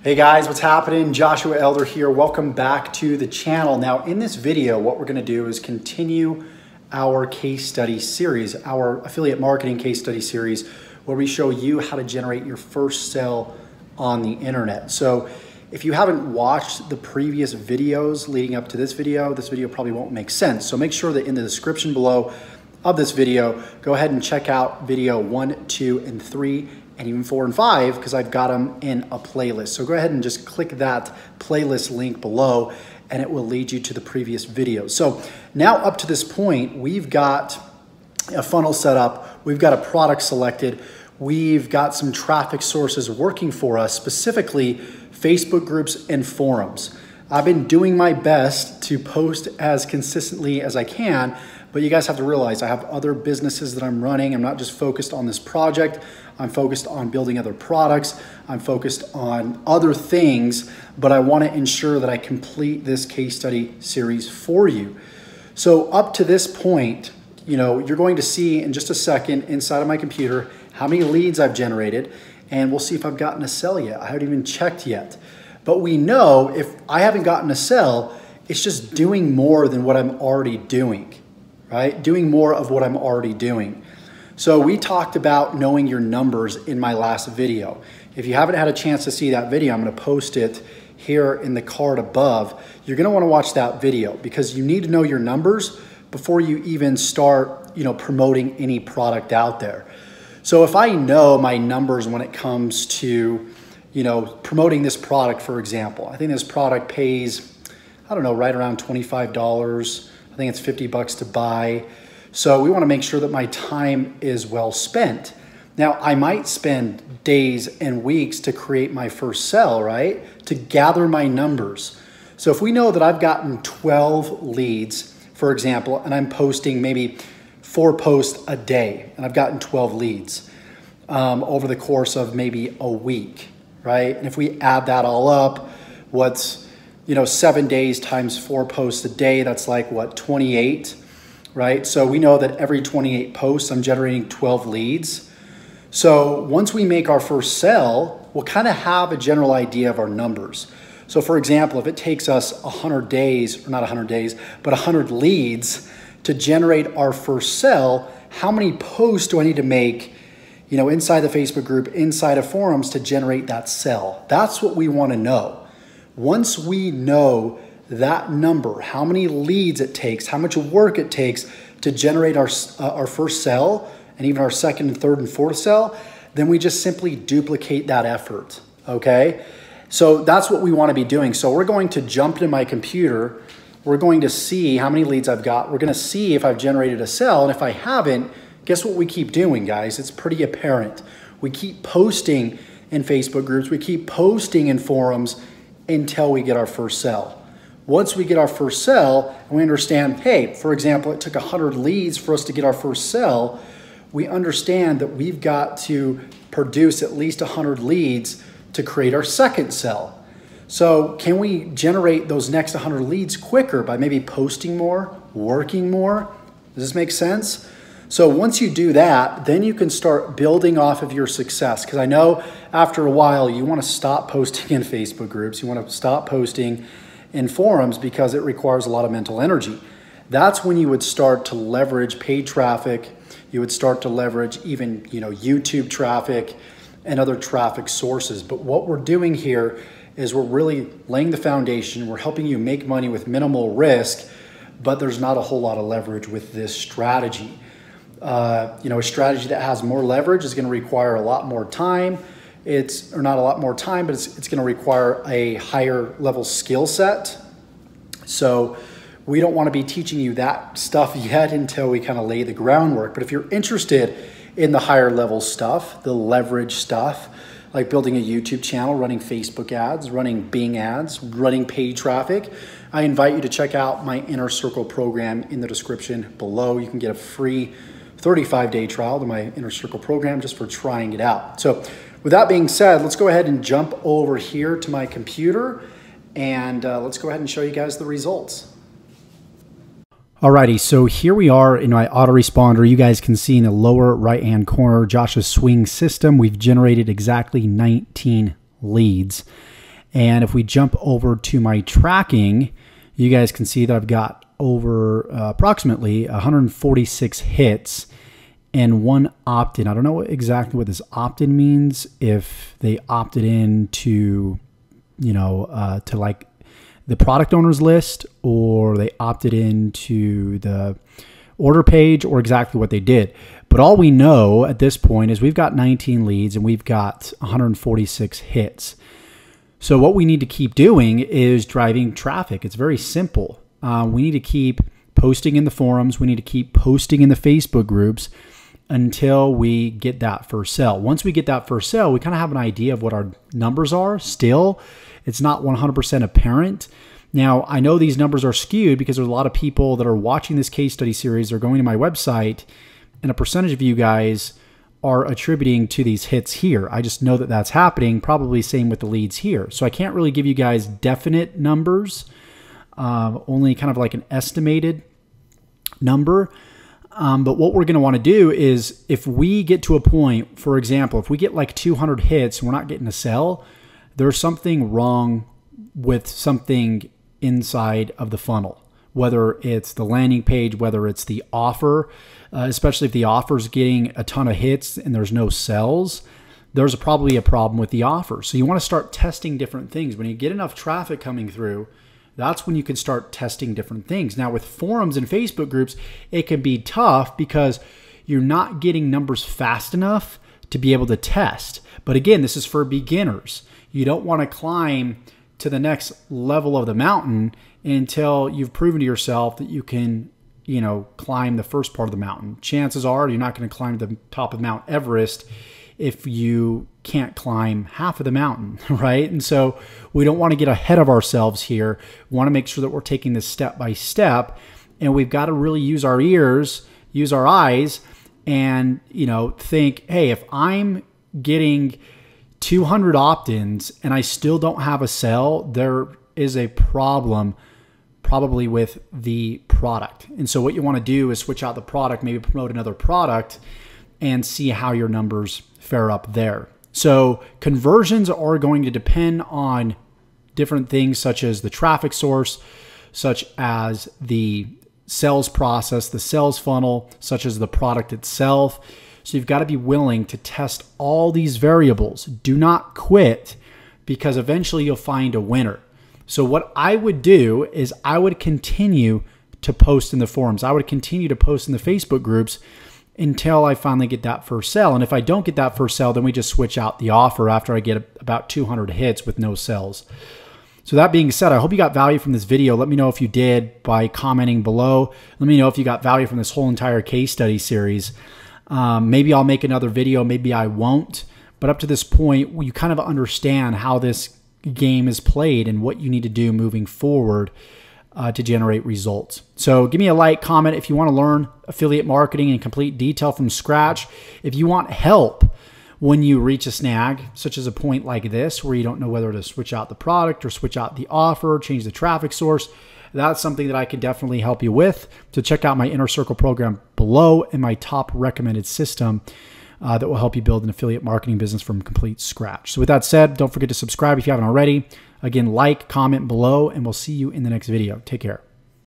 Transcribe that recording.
Hey guys, what's happening? Joshua Elder here. Welcome back to the channel. Now in this video, what we're gonna do is continue our case study series, our affiliate marketing case study series, where we show you how to generate your first sale on the internet. So if you haven't watched the previous videos leading up to this video probably won't make sense. So make sure that in the description below of this video, go ahead and check out video 1, 2, and 3, and even 4 and 5, because I've got them in a playlist. So go ahead and just click that playlist link below and it will lead you to the previous video. So now up to this point, we've got a funnel set up, we've got a product selected, we've got some traffic sources working for us, specifically Facebook groups and forums. I've been doing my best to post as consistently as I can, but you guys have to realize I have other businesses that I'm running. I'm not just focused on this project. I'm focused on building other products. I'm focused on other things, but I want to ensure that I complete this case study series for you. So up to this point, you're going to see in just a second inside of my computer how many leads I've generated, and we'll see if I've gotten a sell yet. I haven't even checked yet. But we know if I haven't gotten a sell, it's just doing more than what I'm already doing, right? Doing more of what I'm already doing. So we talked about knowing your numbers in my last video. If you haven't had a chance to see that video, I'm gonna post it here in the card above. You're gonna wanna watch that video because you need to know your numbers before you even start promoting any product out there. So if I know my numbers when it comes to promoting this product, for example, I think this product pays, I don't know, right around $25. I think it's 50 bucks to buy. So we want to make sure that my time is well spent. Now, I might spend days and weeks to create my first sell, right? To gather my numbers. So if we know that I've gotten 12 leads, for example, and I'm posting maybe 4 posts a day, and I've gotten 12 leads over the course of maybe a week, right? And if we add that all up, what's 7 days times 4 posts a day, that's like what, 28, right? So we know that every 28 posts, I'm generating 12 leads. So once we make our first sell, we'll kind of have a general idea of our numbers. So for example, if it takes us 100 days, or not 100 days, but 100 leads to generate our first sell, how many posts do I need to make inside the Facebook group, inside of forums to generate that sell? That's what we want to know. Once we know that number, how many leads it takes, how much work it takes to generate our first sell, and even our second and third and fourth sell, then we just simply duplicate that effort, okay? So that's what we want to be doing. So we're going to jump into my computer. We're going to see how many leads I've got. We're going to see if I've generated a sell, and if I haven't, guess what we keep doing, guys? It's pretty apparent. We keep posting in Facebook groups. We keep posting in forums until we get our first sell. Once we get our first sell, and we understand, hey, for example, it took 100 leads for us to get our first sell, we understand that we've got to produce at least 100 leads to create our second sell. So can we generate those next 100 leads quicker by maybe posting more, working more? Does this make sense? So once you do that, then you can start building off of your success. Because I know after a while, you want to stop posting in Facebook groups. You want to stop posting in forums because it requires a lot of mental energy. That's when you would start to leverage paid traffic. You would start to leverage even YouTube traffic and other traffic sources. But what we're doing here is we're really laying the foundation. We're helping you make money with minimal risk, but there's not a whole lot of leverage with this strategy. A strategy that has more leverage is going to require a lot more time. Or not a lot more time, but it's going to require a higher level skill set. So we don't want to be teaching you that stuff yet until we kind of lay the groundwork. But if you're interested in the higher level stuff, the leverage stuff, like building a YouTube channel, running Facebook ads, running Bing ads, running paid traffic, I invite you to check out my Inner Circle program in the description below. You can get a free 35-day trial to my Inner Circle program just for trying it out. So with that being said, let's go ahead and jump over here to my computer and let's go ahead and show you guys the results. Alrighty, so here we are in my autoresponder. You guys can see in the lower right-hand corner, Josh's swing system. We've generated exactly 19 leads. And if we jump over to my tracking, you guys can see that I've got over approximately 146 hits and 1 opt-in. I don't know exactly what this opt-in means, if they opted in to, to like the product owners list, or they opted into the order page, or exactly what they did. But all we know at this point is we've got 19 leads and we've got 146 hits. So what we need to keep doing is driving traffic. It's very simple. We need to keep posting in the forums. We need to keep posting in the Facebook groups until we get that first sale. Once we get that first sale, we kind of have an idea of what our numbers are. Still, it's not 100% apparent. Now, I know these numbers are skewed because there's a lot of people that are watching this case study series. They're going to my website, and a percentage of you guys are attributing to these hits here. I just know that that's happening, probably same with the leads here. So I can't really give you guys definite numbers, only kind of like an estimated number. But what we're going to want to do is, if we get to a point, for example, if we get like 200 hits and we're not getting a sell, there's something wrong with something inside of the funnel, whether it's the landing page, whether it's the offer, especially if the offer is getting a ton of hits and there's no sells, there's probably a problem with the offer. So you want to start testing different things. When you get enough traffic coming through, that's when you can start testing different things. Now with forums and Facebook groups, it can be tough because you're not getting numbers fast enough to be able to test. But again, this is for beginners. You don't want to climb to the next level of the mountain until you've proven to yourself that you can, climb the first part of the mountain. Chances are you're not going to climb to the top of Mount Everest if you can't climb half of the mountain, right? And so we don't want to get ahead of ourselves here. We want to make sure that we're taking this step by step, and we've got to really use our ears, use our eyes, and, think, hey, if I'm getting 200 opt-ins and I still don't have a sell, there is a problem probably with the product. And so what you want to do is switch out the product, maybe promote another product, and see how your numbers fare up there. So conversions are going to depend on different things, such as the traffic source, such as the sales process, the sales funnel, such as the product itself. So you've got to be willing to test all these variables. Do not quit, because eventually you'll find a winner. So what I would do is I would continue to post in the forums. I would continue to post in the Facebook groups until I finally get that first sell. And if I don't get that first sell, then we just switch out the offer after I get about 200 hits with no sells. So that being said, I hope you got value from this video. Let me know if you did by commenting below. Let me know if you got value from this whole entire case study series. Maybe I'll make another video, maybe I won't. But up to this point, you kind of understand how this game is played and what you need to do moving forward to generate results. So give me a like, comment if you want to learn affiliate marketing in complete detail from scratch. If you want help when you reach a snag, such as a point like this, where you don't know whether to switch out the product or switch out the offer, change the traffic source, that's something that I can definitely help you with. So check out my Inner Circle program below and my top recommended system that will help you build an affiliate marketing business from complete scratch. So with that said, don't forget to subscribe if you haven't already. Again, like, comment below, and we'll see you in the next video. Take care.